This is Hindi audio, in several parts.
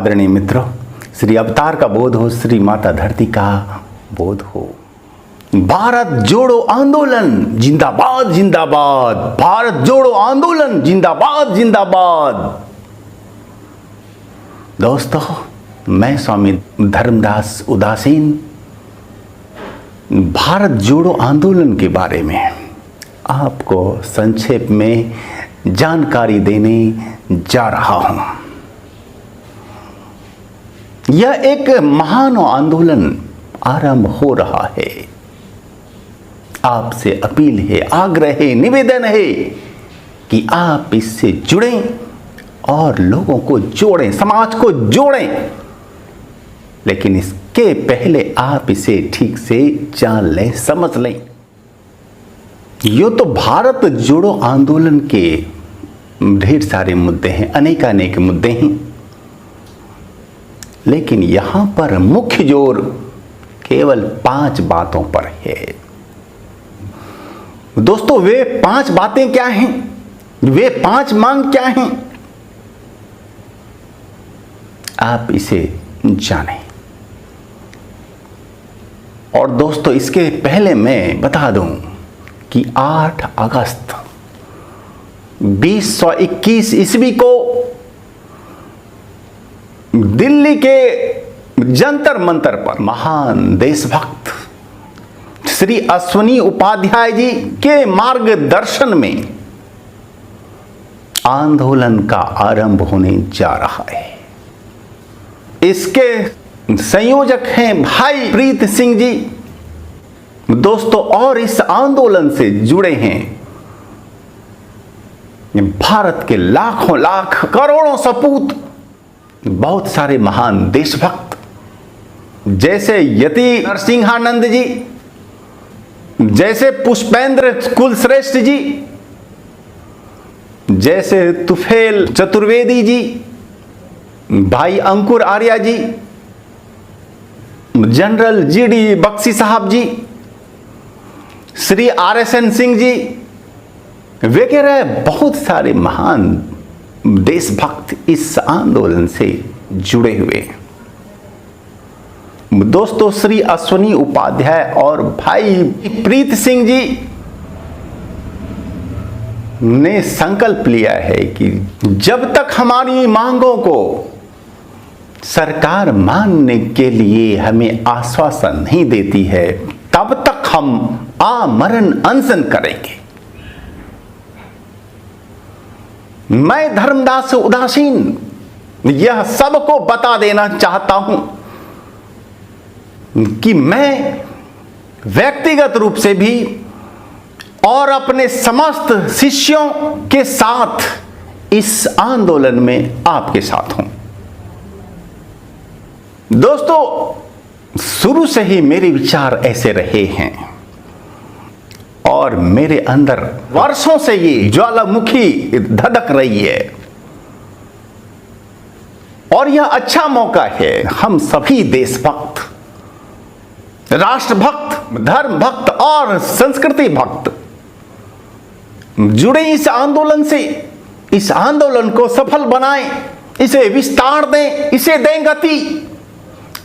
आदरणीय मित्रों, श्री अवतार का बोध हो, श्री माता धरती का बोध हो। भारत जोड़ो आंदोलन जिंदाबाद जिंदाबाद, भारत जोड़ो आंदोलन जिंदाबाद जिंदाबाद। दोस्तों, मैं स्वामी धर्मदास उदासीन भारत जोड़ो आंदोलन के बारे में आपको संक्षेप में जानकारी देने जा रहा हूं। यह एक महान आंदोलन आरंभ हो रहा है। आपसे अपील है, आग्रह है, निवेदन है कि आप इससे जुड़ें और लोगों को जोड़ें, समाज को जोड़ें। लेकिन इसके पहले आप इसे ठीक से जान लें, समझ लें। यो तो भारत जोड़ो आंदोलन के ढेर सारे मुद्दे हैं, अनेकानेक मुद्दे हैं, लेकिन यहां पर मुख्य जोर केवल 5 बातों पर है। दोस्तों, वे 5 बातें क्या हैं? वे 5 मांग क्या हैं? आप इसे जानें। और दोस्तों, इसके पहले मैं बता दूं कि 8 अगस्त 2021 ईस्वी को दिल्ली के जंतर मंतर पर महान देशभक्त श्री अश्विनी उपाध्याय जी के मार्गदर्शन में आंदोलन का आरंभ होने जा रहा है। इसके संयोजक हैं भाई प्रीत सिंह जी। दोस्तों, और इस आंदोलन से जुड़े हैं भारत के लाखों लाख करोड़ों सपूत, बहुत सारे महान देशभक्त, जैसे यति नरसिंहानंद जी, जैसे पुष्पेंद्र कुलश्रेष्ठ जी, जैसे तुफेल चतुर्वेदी जी, भाई अंकुर आर्या जी, जनरल जीडी बख्शी साहब जी, श्री RSN सिंह जी वगैरह बहुत सारे महान देशभक्त इस आंदोलन से जुड़े हुए। दोस्तों, श्री अश्विनी उपाध्याय और भाई प्रीत सिंह जी ने संकल्प लिया है कि जब तक हमारी मांगों को सरकार मानने के लिए हमें आश्वासन नहीं देती है, तब तक हम आमरण अनशन करेंगे। मैं धर्मदास उदासीन यह सबको बता देना चाहता हूं कि मैं व्यक्तिगत रूप से भी और अपने समस्त शिष्यों के साथ इस आंदोलन में आपके साथ हूं। दोस्तों, शुरू से ही मेरे विचार ऐसे रहे हैं और मेरे अंदर वर्षों से ये ज्वालामुखी धधक रही है। और यह अच्छा मौका है हम सभी देशभक्त, राष्ट्रभक्त, धर्म भक्त और संस्कृति भक्त जुड़े इस आंदोलन से। इस आंदोलन को सफल बनाएं, इसे विस्तार दें, इसे दें गति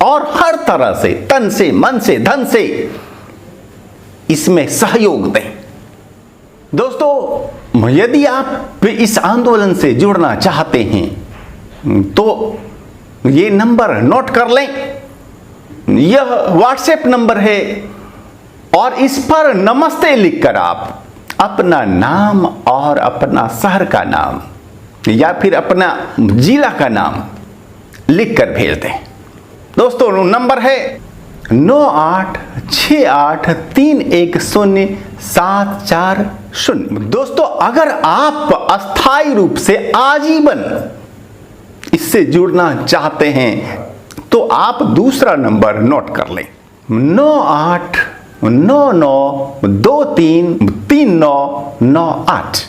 और हर तरह से, तन से, मन से, धन से इसमें सहयोग दें। दोस्तों, यदि आप इस आंदोलन से जुड़ना चाहते हैं तो ये नंबर नोट कर लें। यह व्हाट्सएप नंबर है और इस पर नमस्ते लिखकर आप अपना नाम और अपना शहर का नाम या फिर अपना जिला का नाम लिखकर भेज दें। दोस्तों, नंबर है 9868310740। दोस्तों, अगर आप अस्थायी रूप से आजीवन इससे जुड़ना चाहते हैं तो आप दूसरा नंबर नोट कर लें, 9899233998।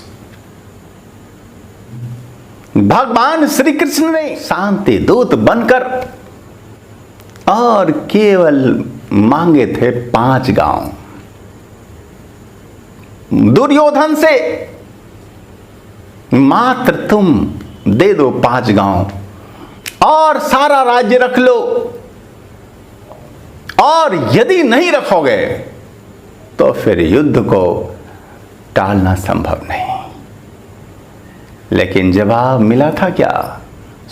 भगवान श्री कृष्ण ने शांति दूत बनकर और केवल मांगे थे 5 गांव। दुर्योधन से मात्र तुम दे दो 5 गांव और सारा राज्य रख लो, और यदि नहीं रखोगे तो फिर युद्ध को टालना संभव नहीं। लेकिन जवाब मिला था क्या?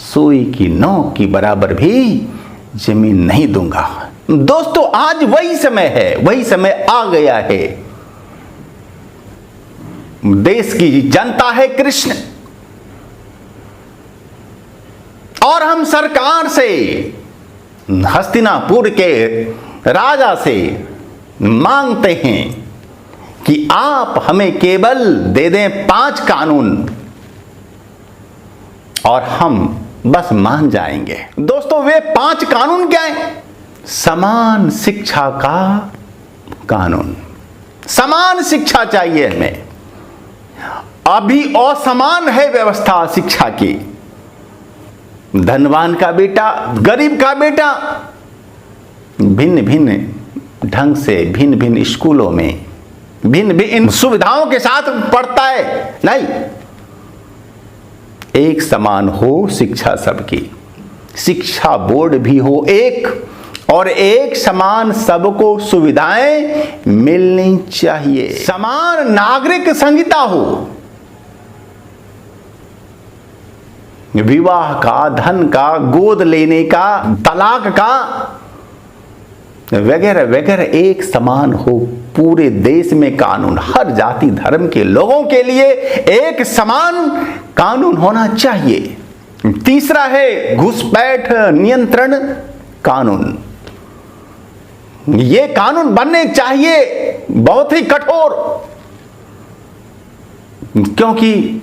सुई की नोक की बराबर भी जमीन नहीं दूंगा। दोस्तों, आज वही समय है, वही समय आ गया है। देश की जनता है कृष्ण, और हम सरकार से, हस्तिनापुर के राजा से मांगते हैं कि आप हमें केवल दे दें 5 कानून और हम बस मान जाएंगे। दोस्तों, वे 5 कानून क्या हैं? समान शिक्षा का कानून। समान शिक्षा चाहिए हमें। अभी असमान है व्यवस्था शिक्षा की। धनवान का बेटा, गरीब का बेटा भिन्न भिन्न ढंग से भिन्न भिन्न स्कूलों में भिन्न भिन्न सुविधाओं के साथ पढ़ता है। नहीं, एक समान हो शिक्षा सबकी, शिक्षा बोर्ड भी हो एक, और एक समान सबको सुविधाएं मिलनी चाहिए। समान नागरिक संहिता हो, विवाह का, धन का, गोद लेने का, तलाक का वगैरह वगैरह एक समान हो। पूरे देश में कानून, हर जाति धर्म के लोगों के लिए एक समान कानून होना चाहिए। तीसरा है घुसपैठ नियंत्रण कानून। ये कानून बनने चाहिए बहुत ही कठोर, क्योंकि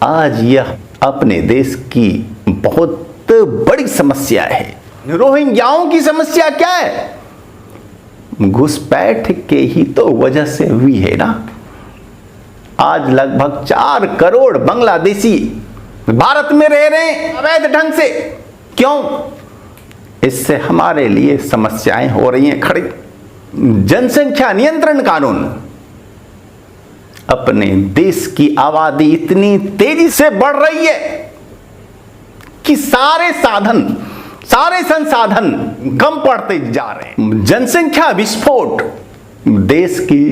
आज यह अपने देश की बहुत बड़ी समस्या है। रोहिंग्याओं की समस्या क्या है? घुसपैठ के ही तो वजह से हुई है ना। आज लगभग 4 करोड़ बांग्लादेशी भारत में रह रहे हैं अवैध ढंग से। क्यों? इससे हमारे लिए समस्याएं हो रही हैं खड़ी। जनसंख्या नियंत्रण कानून। अपने देश की आबादी इतनी तेजी से बढ़ रही है कि सारे संसाधन कम पड़ते जा रहे हैं। जनसंख्या विस्फोट देश की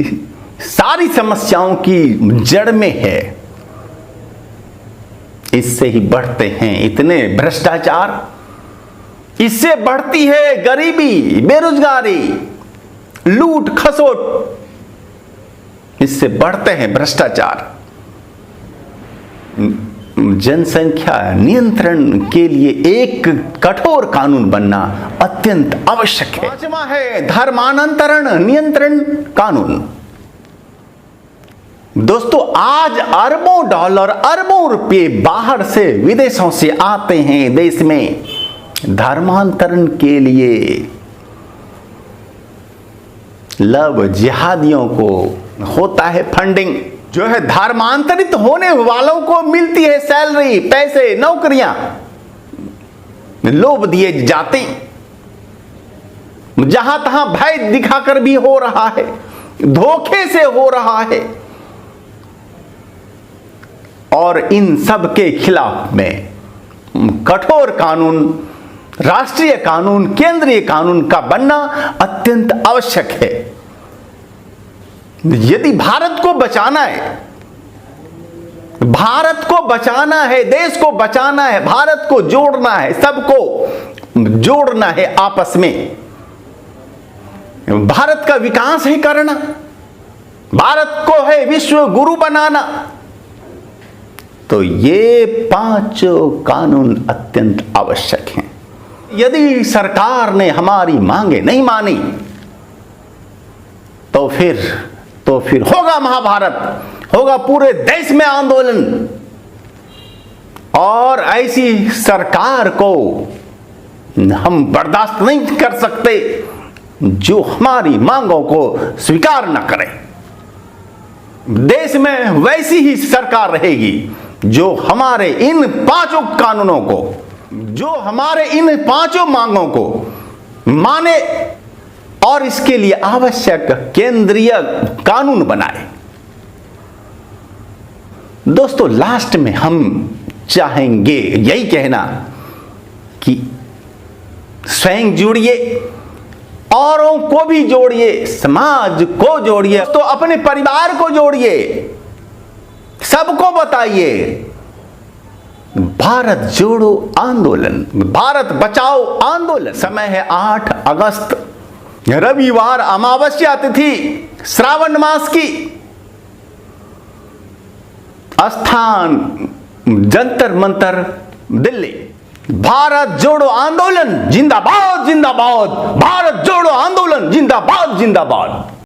सारी समस्याओं की जड़ में है। इससे ही बढ़ते हैं इतने भ्रष्टाचार, इससे बढ़ती है गरीबी, बेरोजगारी, लूट खसोट, इससे बढ़ते हैं भ्रष्टाचार। जनसंख्या नियंत्रण के लिए एक कठोर कानून बनना अत्यंत आवश्यक है। 5वां है धर्मांतरण नियंत्रण कानून। दोस्तों, आज अरबों डॉलर, अरबों रुपए बाहर से, विदेशों से आते हैं देश में धर्मांतरण के लिए। लव जिहादियों को होता है फंडिंग, जो है धर्मांतरित होने वालों को मिलती है सैलरी, पैसे, नौकरियां, लोभ दिए जाते। जहां तहां भय दिखाकर भी हो रहा है, धोखे से हो रहा है। और इन सब के खिलाफ में कठोर कानून, राष्ट्रीय कानून, केंद्रीय कानून का बनना अत्यंत आवश्यक है। यदि भारत को बचाना है, भारत को बचाना है, देश को बचाना है, भारत को जोड़ना है, सबको जोड़ना है आपस में, भारत का विकास है करना, भारत को है विश्व गुरु बनाना, तो ये 5 कानून अत्यंत आवश्यक हैं। यदि सरकार ने हमारी मांगे नहीं मानी तो फिर होगा महाभारत, होगा पूरे देश में आंदोलन। और ऐसी सरकार को हम बर्दाश्त नहीं कर सकते जो हमारी मांगों को स्वीकार न करे। देश में वैसी ही सरकार रहेगी जो हमारे इन 5 कानूनों को, जो हमारे इन 5 मांगों को माने और इसके लिए आवश्यक केंद्रीय कानून बनाए। दोस्तों, लास्ट में हम चाहेंगे यही कहना कि स्वयं जुड़िए, औरों को भी जोड़िए, समाज को जोड़िए, तो अपने परिवार को जोड़िए, सबको बताइए। भारत जोड़ो आंदोलन, भारत बचाओ आंदोलन। समय है 8 अगस्त, रविवार, अमावस्या तिथि, श्रावण मास की। स्थान जंतर मंतर, दिल्ली। भारत जोड़ो आंदोलन जिंदाबाद जिंदाबाद, भारत जोड़ो आंदोलन जिंदाबाद जिंदाबाद।